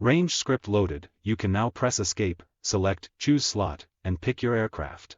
Range script loaded, you can now press escape, select, choose slot, and pick your aircraft.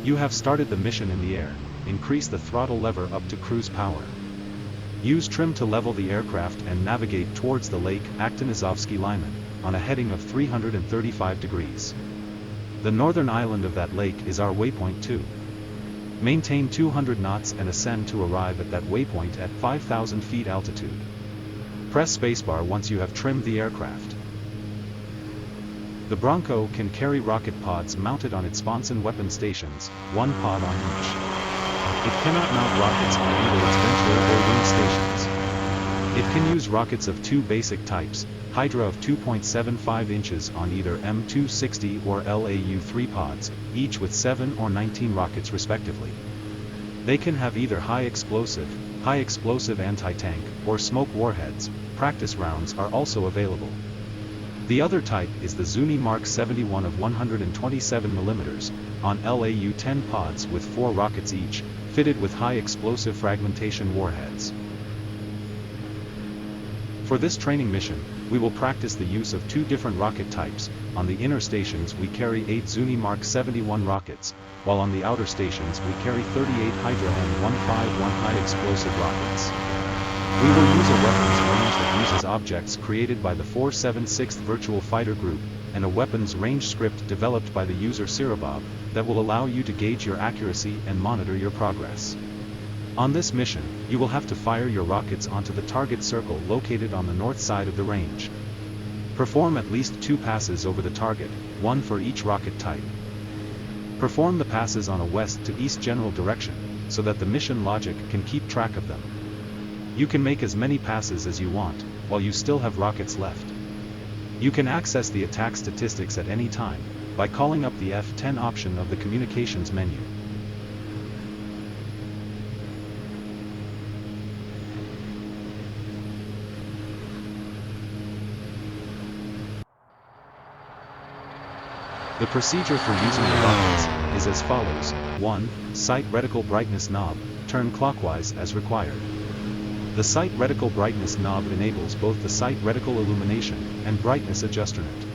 You have started the mission in the air. Increase the throttle lever up to cruise power. Use trim to level the aircraft and navigate towards the Lake Aktanizovsky Liman, on a heading of 335 degrees. The northern island of that lake is our waypoint 2. Maintain 200 knots and ascend to arrive at that waypoint at 5,000 feet altitude. Press spacebar once you have trimmed the aircraft. The Bronco can carry rocket pods mounted on its sponson weapon stations, one pod on each. It cannot mount rockets on either its ventral or wing stations. It can use rockets of two basic types, Hydra of 2.75 inches on either M260 or LAU-3 pods, each with 7 or 19 rockets respectively. They can have either high explosive anti-tank, or smoke warheads. Practice rounds are also available. The other type is the Zuni Mark 71 of 127 mm, on LAU-10 pods with 4 rockets each, fitted with high explosive fragmentation warheads. For this training mission, we will practice the use of 2 different rocket types. On the inner stations we carry 8 Zuni Mark 71 rockets, while on the outer stations we carry 38 Hydra M151 high explosive rockets. We will use a weapons range that uses objects created by the 476th Virtual Fighter Group, and a weapons range script developed by the user Sirabob, that will allow you to gauge your accuracy and monitor your progress. On this mission, you will have to fire your rockets onto the target circle located on the north side of the range. Perform at least 2 passes over the target, 1 for each rocket type. Perform the passes on a west to east general direction, so that the mission logic can keep track of them. You can make as many passes as you want, while you still have rockets left. You can access the attack statistics at any time, by calling up the F10 option of the communications menu. The procedure for using the rockets is as follows. 1. Sight reticle brightness knob, turn clockwise as required. The sight reticle brightness knob enables both the sight reticle illumination and brightness adjustment.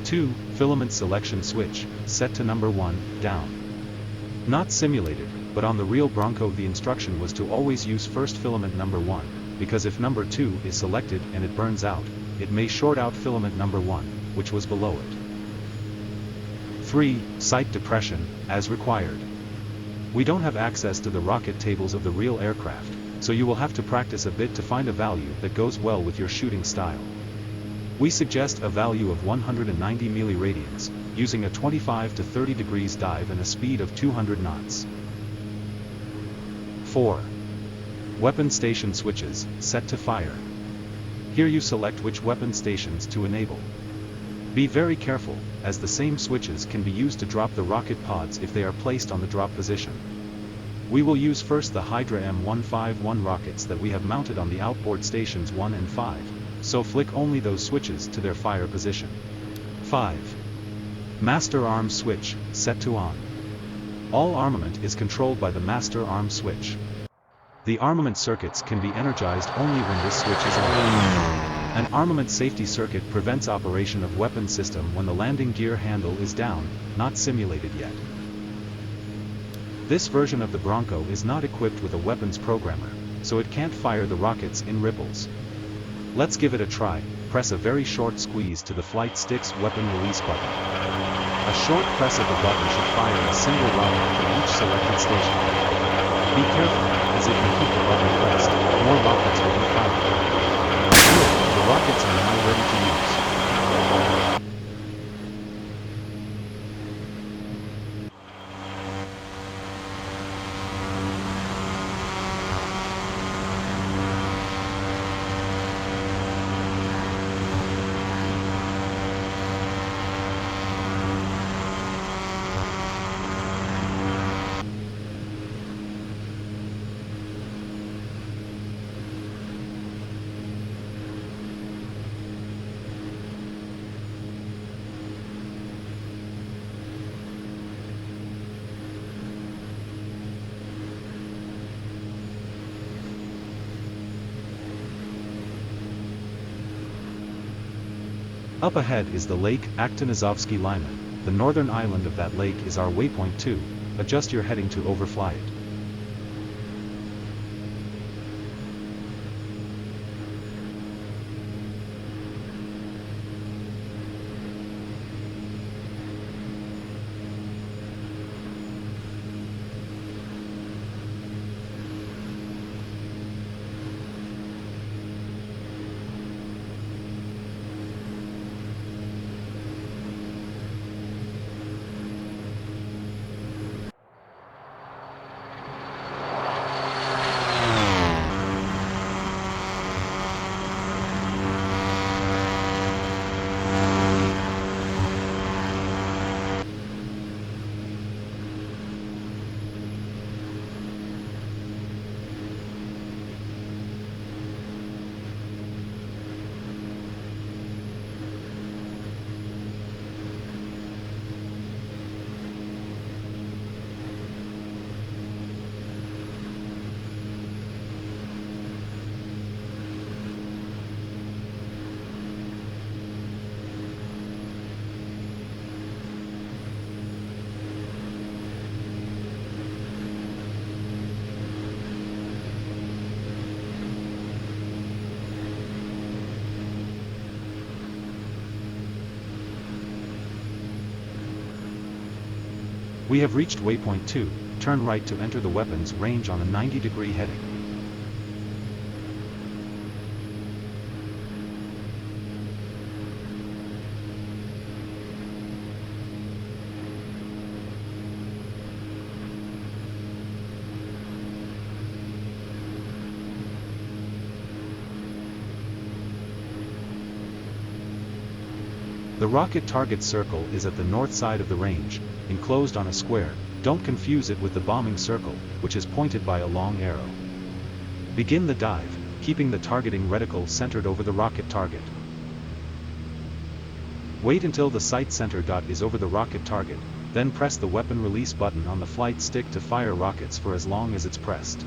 2. Filament selection switch, set to number 1, down. Not simulated, but on the real Bronco the instruction was to always use first filament number 1, because if number 2 is selected and it burns out, it may short out filament number 1, which was below it. 3. Sight depression, as required. We don't have access to the rocket tables of the real aircraft, so you will have to practice a bit to find a value that goes well with your shooting style. We suggest a value of 190 milliradians, using a 25 to 30 degrees dive and a speed of 200 knots. 4. Weapon station switches, set to fire. Here you select which weapon stations to enable. Be very careful, as the same switches can be used to drop the rocket pods if they are placed on the drop position. We will use first the Hydra M151 rockets that we have mounted on the outboard stations 1 and 5, so flick only those switches to their fire position. 5. Master arm switch, set to on. All armament is controlled by the master arm switch. The armament circuits can be energized only when this switch is on. An armament safety circuit prevents operation of weapon system when the landing gear handle is down, not simulated yet. This version of the Bronco is not equipped with a weapons programmer, so it can't fire the rockets in ripples. Let's give it a try. Press a very short squeeze to the flight stick's weapon release button. A short press of the button should fire a single rocket for each selected station. Be careful, as if you keep the button pressed, more rockets will be fired. Good, the rockets are now ready to use. Up ahead is the Lake Aktinizovsky Liman. The northern island of that lake is our waypoint 2. Adjust your heading to overfly it. We have reached waypoint 2, turn right to enter the weapons range on a 90-degree heading. The rocket target circle is at the north side of the range, enclosed on a square. Don't confuse it with the bombing circle, which is pointed by a long arrow. Begin the dive, keeping the targeting reticle centered over the rocket target. Wait until the sight center dot is over the rocket target, then press the weapon release button on the flight stick to fire rockets for as long as it's pressed.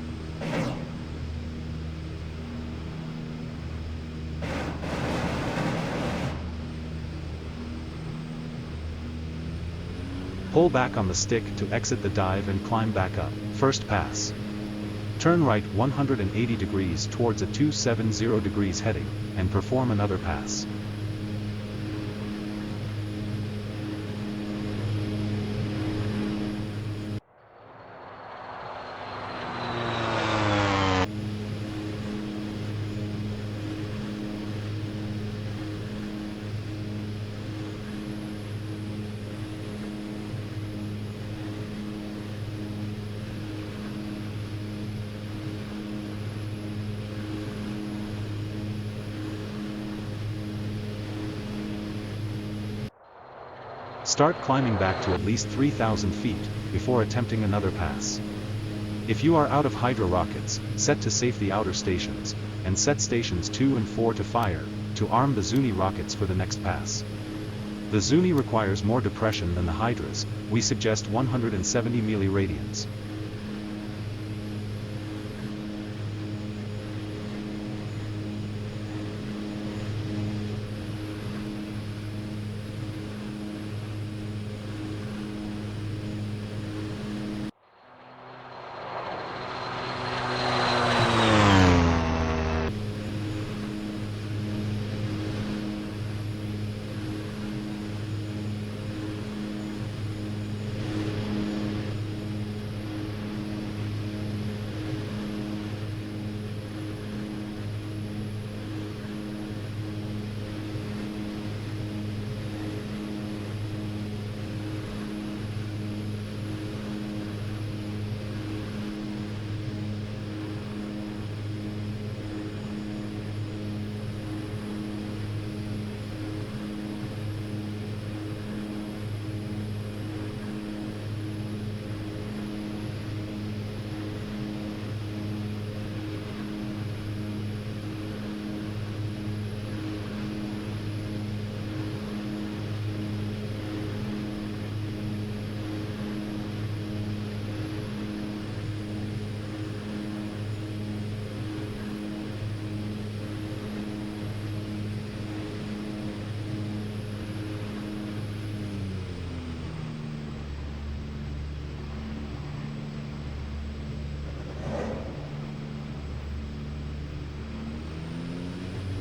Pull back on the stick to exit the dive and climb back up. First pass. Turn right 180 degrees towards a 270 degrees heading, and perform another pass. Start climbing back to at least 3,000 feet, before attempting another pass. If you are out of Hydra rockets, set to safe the outer stations, and set stations 2 and 4 to fire, to arm the Zuni rockets for the next pass. The Zuni requires more depression than the Hydras. We suggest 170 milliradians.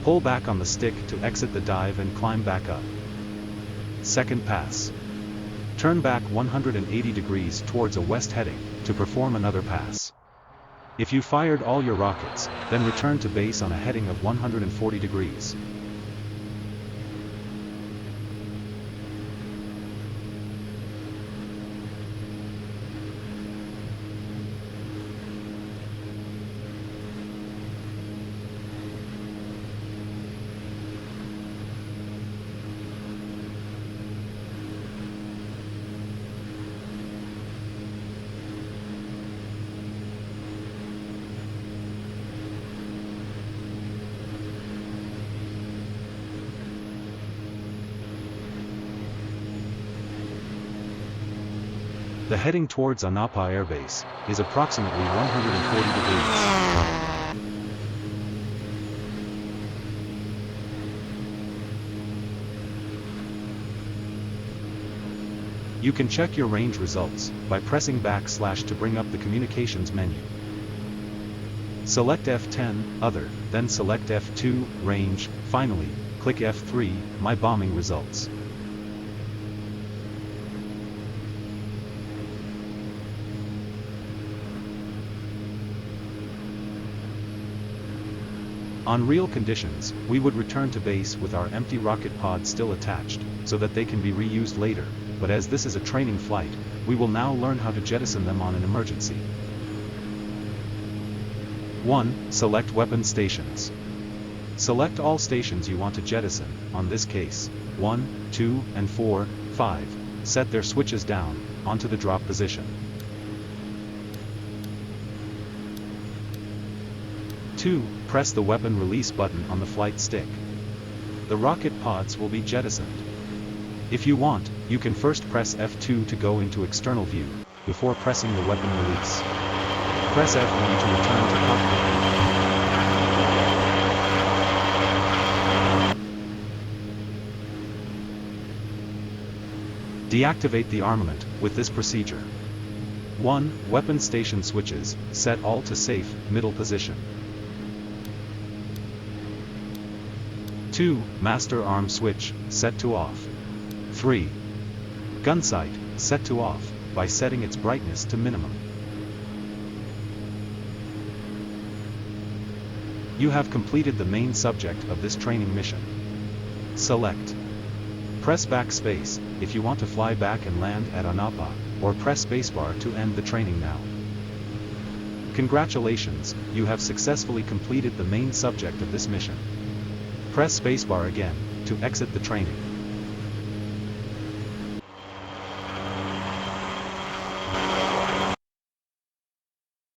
Pull back on the stick to exit the dive and climb back up. Second pass. Turn back 180 degrees towards a west heading, to perform another pass. If you fired all your rockets, then return to base on a heading of 140 degrees. The heading towards Anapa airbase is approximately 140 degrees. You can check your range results by pressing / to bring up the communications menu. Select F10, Other, then select F2, Range, finally, click F3, My Bombing Results. On real conditions, we would return to base with our empty rocket pods still attached, so that they can be reused later, but as this is a training flight, we will now learn how to jettison them on an emergency. 1. Select weapon stations. Select all stations you want to jettison, on this case, 1, 2, and 4, 5, set their switches down, onto the drop position. 2. Press the weapon release button on the flight stick. The rocket pods will be jettisoned. If you want, you can first press F2 to go into external view, before pressing the weapon release. Press F1 to return to cockpit. Deactivate the armament with this procedure. 1. Weapon station switches, set all to safe, middle position. 2. Master arm switch, set to off. 3. Gun sight, set to off, by setting its brightness to minimum. You have completed the main subject of this training mission. Select. Press backspace, if you want to fly back and land at Anapa, or press spacebar to end the training now. Congratulations, you have successfully completed the main subject of this mission. Press spacebar again, to exit the training.